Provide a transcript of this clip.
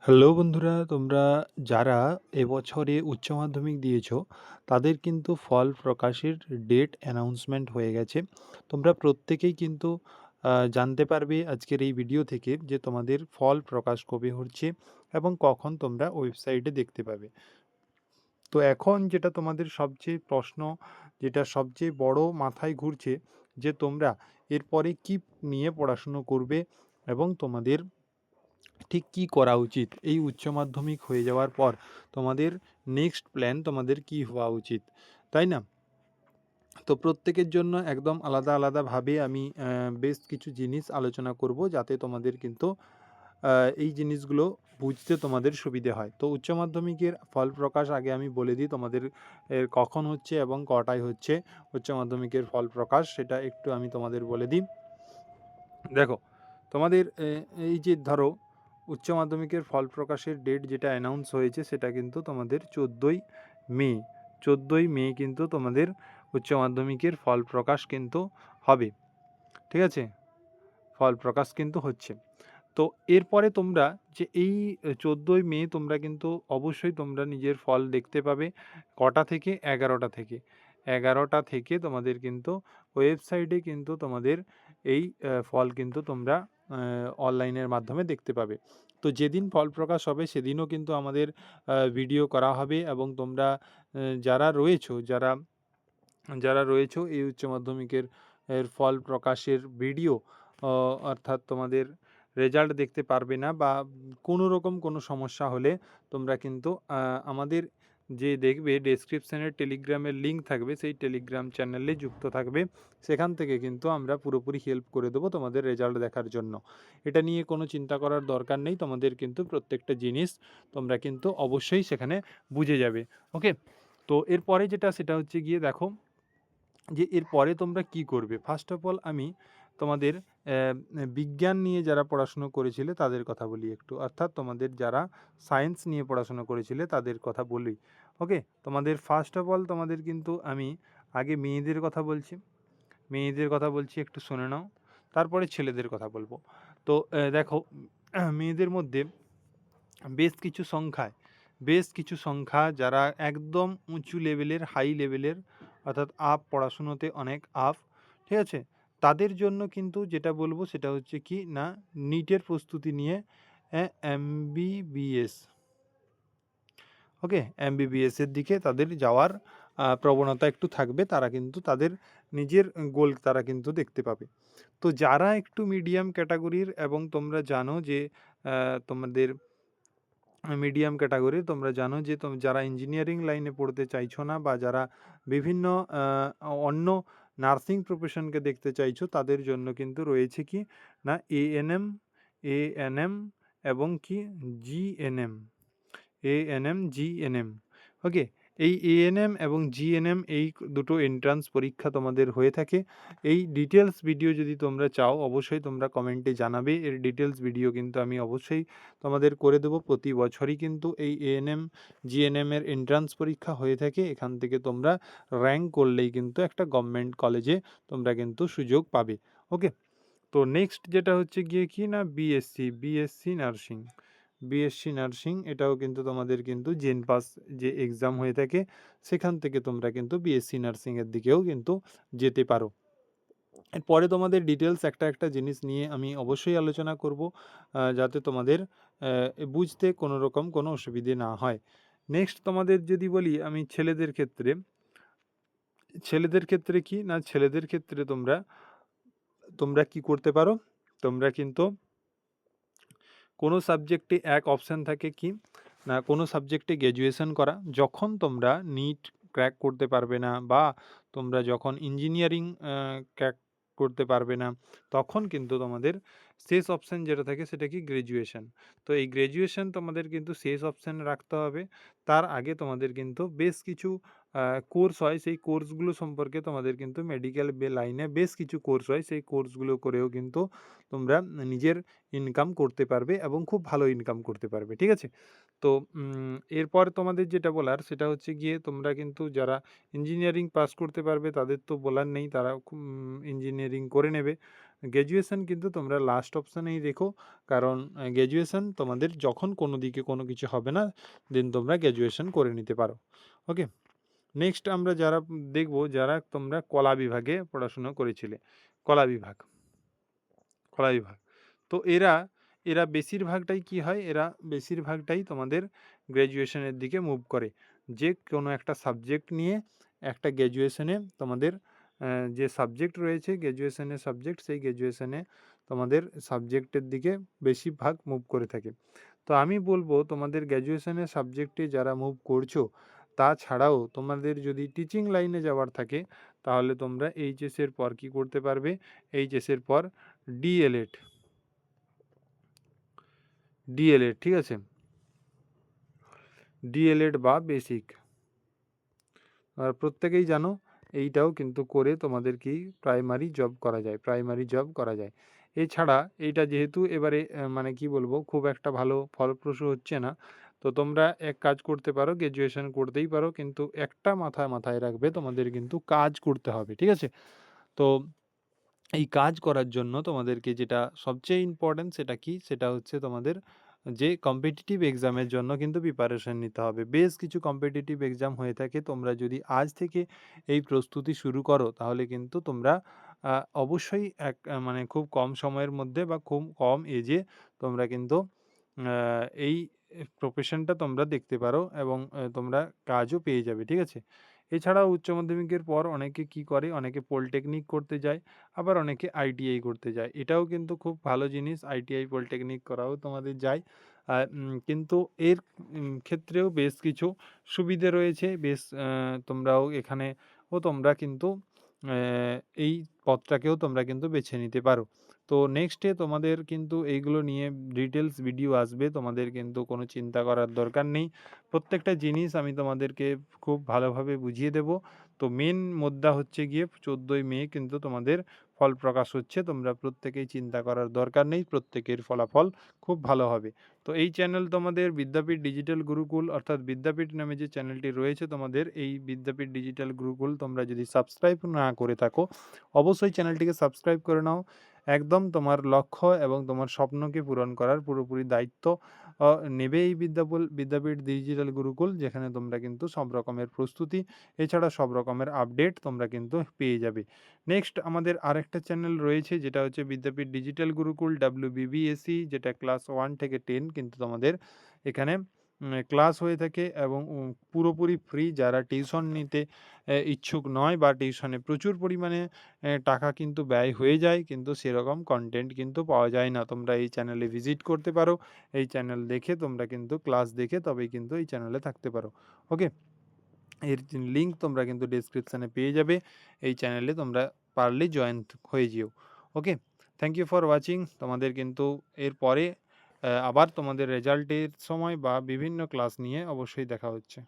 Hello বন্ধুরা, তোমরা যারা এবছরে উচ্চ মাধ্যমিক দিয়েছো, তাদের কিন্তু ফল প্রকাশের ডেট অ্যানাউন্সমেন্ট হয়ে গেছে। তোমরা প্রত্যেকেই কিন্তু জানতে পারবে আজকের এই ভিডিও থেকে যে তোমাদের ফল প্রকাশ কবে হচ্ছে এবং কখন তোমরা ওয়েবসাইটে দেখতে পাবে। তো এখন যেটা তোমাদের সবচেয়ে প্রশ্ন, যেটা সবচেয়ে বড় মাথায় ঘুরছে, যে তোমরা এরপরে কী নিয়ে পড়াশুনো করবে এবং তোমাদের ঠিক কী করা উচিত এই উচ্চ মাধ্যমিক হয়ে যাওয়ার পর। তোমাদের নেক্সট প্ল্যান তোমাদের কী হওয়া উচিত, তাই না? তো প্রত্যেকের জন্য একদম আলাদা আলাদাভাবে আমি বেশ কিছু জিনিস আলোচনা করব, যাতে তোমাদের কিন্তু এই জিনিসগুলো বুঝতে তোমাদের সুবিধে হয়। তো উচ্চ মাধ্যমিকের ফল প্রকাশ আগে আমি বলে দিই তোমাদের কখন হচ্ছে এবং কটায় হচ্ছে উচ্চ মাধ্যমিকের ফল প্রকাশ, সেটা একটু আমি তোমাদের বলে দিই। দেখো, তোমাদের এই যে ধরো উচ্চ মাধ্যমিকের ফল প্রকাশের ডেট যেটা অ্যানাউন্স হয়েছে, সেটা কিন্তু তোমাদের 14ই মে। 14ই মে কিন্তু তোমাদের উচ্চ মাধ্যমিকের ফল প্রকাশ কিন্তু হবে, ঠিক আছে? ফল প্রকাশ কিন্তু হচ্ছে। তো এরপরে তোমরা যে এই 14ই মে তোমরা কিন্তু অবশ্যই তোমরা নিজের ফল দেখতে পাবে কটা থেকে? 11টা থেকে। 11টা থেকে তোমাদের কিন্তু ওয়েবসাইটে কিন্তু তোমাদের এই ফল কিন্তু তোমরা অনলাইনের মাধ্যমে দেখতে পাবে। তো যেদিন ফল প্রকাশ হবে সেদিনও কিন্তু আমাদের ভিডিও করা হবে, এবং তোমরা যারা রয়েছো, যারা রয়েছো এই উচ্চ মাধ্যমিকের ফল প্রকাশের ভিডিও, অর্থাৎ তোমাদের রেজাল্ট দেখতে পারবে না, বা কোনো রকম কোনো সমস্যা হলে তোমরা কিন্তু আমাদের যে দেখবে ডেসক্রিপশানের টেলিগ্রামের লিঙ্ক থাকবে, সেই টেলিগ্রাম চ্যানেলে যুক্ত থাকবে। সেখান থেকে কিন্তু আমরা পুরোপুরি হেল্প করে দেবো তোমাদের রেজাল্ট দেখার জন্য। এটা নিয়ে কোনো চিন্তা করার দরকার নেই, তোমাদের কিন্তু প্রত্যেকটা জিনিস তোমরা কিন্তু অবশ্যই সেখানে বুঝে যাবে। ওকে, তো এরপরে যেটা সেটা হচ্ছে গিয়ে দেখো যে এরপরে তোমরা কি করবে। ফার্স্ট অফ অল আমি তোমাদের বিজ্ঞান নিয়ে যারা পড়াশুনো করেছিলে তাদের কথা বলি একটু, অর্থাৎ তোমাদের যারা সায়েন্স নিয়ে পড়াশুনো করেছিলে তাদের কথা বলি। ওকে, তোমাদের ফার্স্ট অফ অল তোমাদের কিন্তু আমি আগে মেয়েদের কথা বলছি। মেয়েদের কথা বলছি, একটু শুনে নাও, তারপরে ছেলেদের কথা বলবো। তো দেখো, মেয়েদের মধ্যে বেশ কিছু সংখ্যা যারা একদম উঁচু লেভেলের, হাই লেভেলের, অর্থাৎ পড়াশুনোতে অনেক ঠিক আছে? তাদের জন্য কিন্তু যেটা বলবো সেটা হচ্ছে কি না, নিটের প্রস্তুতি নিয়ে এমবিবিএস, ওকে, এমবিবিএসের দিকে তাদের যাওয়ার প্রবণতা একটু থাকবে। তারা কিন্তু তাদের নিজের গোল তারা কিন্তু দেখতে পাবে। তো যারা একটু মিডিয়াম ক্যাটাগরির, এবং তোমরা জানো যে তোমাদের মিডিয়াম ক্যাটাগরি, তোমরা জানো যে যারা ইঞ্জিনিয়ারিং লাইনে পড়তে চাইছো না, বা যারা বিভিন্ন অন্য নার্সিং প্রফেশনকে দেখতে চাইছো, তাদের জন্য কিন্তু রয়েছে কি না এএনএম এবং কি জিএনএম, জিএনএম। ওকে, এই এএনএম এবং জিএনএম এই দুটো এন্ট্রান্স পরীক্ষা তোমাদের হয়ে থাকে। এই ডিটেলস ভিডিও যদি তোমরা চাও অবশ্যই তোমরা কমেন্টে জানাবে। এর ডিটেলস ভিডিও কিন্তু আমি অবশ্যই তোমাদের করে দেবো। প্রতি বছরই কিন্তু এই এএনএম জিএনএম এর এন্ট্রান্স পরীক্ষা হয়ে থাকে। এখান থেকে তোমরা র্যাঙ্ক করলেই কিন্তু একটা গভর্নমেন্ট কলেজে তোমরা কিন্তু সুযোগ পাবে। ওকে, তো নেক্সট যেটা হচ্ছে গিয়ে কি না, বিএসসি নার্সিং, এটাও কিন্তু তোমাদের কিন্তু জেন পাস যে এক্সাম হয়ে থাকে, সেখান থেকে তোমরা কিন্তু বিএসসি নার্সিংয়ের দিকেও কিন্তু যেতে পারো। এরপরে তোমাদের ডিটেলস একটা একটা জিনিস নিয়ে আমি অবশ্যই আলোচনা করব, যাতে তোমাদের বুঝতে কোনো রকম কোনো অসুবিধে না হয়। নেক্সট তোমাদের যদি বলি আমি ছেলেদের ক্ষেত্রে কি না, ছেলেদের ক্ষেত্রে তোমরা তোমরা কি করতে পারো, তোমরা কিন্তু কোনো সাবজেক্টে এক অপশান থাকে কি না, কোনো সাবজেক্টে গ্র্যাজুয়েশন করা। যখন তোমরা নিট ক্র্যাক করতে পারবে না, বা তোমরা যখন ইঞ্জিনিয়ারিং ক্র্যাক করতে পারবে না, তখন কিন্তু তোমাদের শেষ অপশান যেটা থাকে সেটা কি, গ্র্যাজুয়েশন। তো এই গ্র্যাজুয়েশন তোমাদের কিন্তু শেষ অপশান রাখতে হবে। তার আগে তোমাদের কিন্তু বেশ কিছু কোর্স হয়, সেই কোর্সগুলো সম্পর্কে তোমাদের কিন্তু মেডিকেল লাইনে বেশ কিছু কোর্স হয়, সেই কোর্সগুলো করেও কিন্তু তোমরা নিজের ইনকাম করতে পারবে, এবং খুব ভালো ইনকাম করতে পারবে, ঠিক আছে? তো এরপর তোমাদের যেটা বলার সেটা হচ্ছে গিয়ে, তোমরা কিন্তু যারা ইঞ্জিনিয়ারিং পাস করতে পারবে তাদের তো বলার নেই, তারা ইঞ্জিনিয়ারিং করে নেবে। গ্র্যাজুয়েশন কিন্তু তোমরা লাস্ট অপশানেই রেখো, কারণ গ্র্যাজুয়েশন তোমাদের যখন কোনো দিকে কোনো কিছু হবে না, দেন তোমরা গ্র্যাজুয়েশন করে নিতে পারো। ওকে, নেক্সট আমরা যারা দেখব, যারা তোমরা কলা বিভাগে পড়াশোনা করেছিলে, কলা বিভাগ, কলা বিভাগ, তো এরা এরা বেশিরভাগটাই কি হয়, এরা বেশিরভাগটাই তোমাদের গ্র্যাজুয়েশনের দিকে মুভ করে। যে কোনো একটা সাবজেক্ট নিয়ে একটা গ্র্যাজুয়েশনে তোমাদের যে সাবজেক্ট রয়েছে গ্র্যাজুয়েশনের সাবজেক্ট, সেই গ্র্যাজুয়েশনে তোমাদের সাবজেক্টের দিকে বেশিরভাগ মুভ করে থাকে। তো আমি বলবো তোমাদের গ্র্যাজুয়েশনের সাবজেক্টে যারা মুভ করছো, তাছাড়াও তোমাদের যদি টিচিং লাইনে যাওয়ার থাকে, তাহলে তোমরা এইচএসের পর কি করতে পারবে, এইচএসের পর ডিএলএড, ডিএলএড, ঠিক আছে, ডিএলএড বা বেসিক, আর প্রত্যেকেই জানো এইটাও কিন্তু করে তোমাদের কি প্রাইমারি জব করা যায়, প্রাইমারি জব করা যায়। এছাড়া এইটা যেহেতু এবারে মানে কি বলবো, খুব একটা ভালো ফলপ্রসূ হচ্ছে না, তো তোমরা এক কাজ করতে পারো, গ্র্যাজুয়েশন করতেই পারো, কিন্তু একটা মাথায় রাখবে, তোমাদের কিন্তু কাজ করতে হবে, ঠিক আছে। তো এই কাজ করার জন্য তোমাদেরকে যেটা সবচেয়ে ইম্পর্ট্যান্ট, সেটা কি, সেটা হচ্ছে তোমাদের যে কম্পিটিটিভ এক্সামের জন্য কিন্তু প্রিপারেশন নিতে হবে। বেশ কিছু কম্পিটিটিভ এক্সাম হয়ে থাকে, তোমরা যদি আজ থেকে এই প্রস্তুতি শুরু করো, তাহলে কিন্তু তোমরা অবশ্যই মানে খুব কম সময়ের মধ্যে বা খুব কম এজে তোমরা কিন্তু এই প্রফেশনটা তোমরা দেখতে পারো, এবং তোমরা কাজও পেয়ে যাবে, ঠিক আছে। এছাড়াও উচ্চ মাধ্যমিকের পর অনেকে কি করে, অনেকে পলিটেকনিক করতে যায়, আবার অনেকে আইটিআই করতে যায়। এটাও কিন্তু খুব ভালো জিনিস, আইটিআই পলিটেকনিক করাও তোমাদের যায়। কিন্তু এর ক্ষেত্রেও বেশ কিছু সুবিধে রয়েছে, বেশ তোমরাও এখানেও তোমরা কিন্তু এই পথটাকেও তোমরা কিন্তু বেছে নিতে পারো। তো নেক্সটে তোমাদের কিন্তু এইগুলো নিয়ে ডিটেলস ভিডিও আসবে, তোমাদের কিন্তু কোনো চিন্তা করার দরকার নেই। প্রত্যেকটা জিনিস আমি তোমাদেরকে খুব ভালোভাবে বুঝিয়ে দেব। তো মেন মুদ্রা হচ্ছে গিয়ে 14ই মে কিন্তু তোমাদের ফল প্রকাশ হচ্ছে, তোমরা প্রত্যেকেই চিন্তা করার দরকার নেই, প্রত্যেকের ফলাফল খুব ভালো হবে। তো এই চ্যানেল তোমাদের বিদ্যাপীঠ ডিজিটাল গুরুকুল, অর্থাৎ বিদ্যাপীঠ নামে যে চ্যানেলটি রয়েছে তোমাদের, এই বিদ্যাপীঠ ডিজিটাল গুরুকুল তোমরা যদি সাবস্ক্রাইব না করে থাকো, অবশ্যই চ্যানেলটিকে সাবস্ক্রাইব করে নাও। একদম তোমার লক্ষ্য এবং তোমার স্বপ্নকে পূরণ করার পুরোপুরি দায়িত্ব নেবে এই বিদ্যাপীঠ ডিজিটাল গুরুকুল, যেখানে তোমরা কিন্তু সব রকমের প্রস্তুতি, এছাড়া সব রকমের আপডেট তোমরা কিন্তু পেয়ে যাবে। নেক্সট আমাদের আরেকটা চ্যানেল রয়েছে, যেটা হচ্ছে বিদ্যাপীঠ ডিজিটাল গুরুকুল WBBSE, যেটা ক্লাস 1 থেকে 10 কিন্তু তোমাদের এখানে ক্লাস হয়ে থাকে, এবং পুরোপুরি ফ্রি। যারা টিউশন নিতে ইচ্ছুক নয়, বা টিউশনে প্রচুর পরিমাণে টাকা কিন্তু ব্যয় হয়ে যায়, কিন্তু সেরকম কন্টেন্ট কিন্তু পাওয়া যায় না, তোমরা এই চ্যানেলে ভিজিট করতে পারো, এই চ্যানেল দেখে তোমরা কিন্তু ক্লাস দেখে তবেই কিন্তু এই চ্যানেলে থাকতে পারো। ওকে, এর লিঙ্ক তোমরা কিন্তু ডেসক্রিপশানে পেয়ে যাবে, এই চ্যানেলে তোমরা পারলে জয়েন হয়ে যেও। ওকে, থ্যাংক ইউ ফর ওয়াচিং। তোমাদের কিন্তু এরপরে আবার তোমাদের রেজাল্টের সময় বা বিভিন্ন ক্লাস নিয়ে অবশ্যই দেখা হচ্ছে।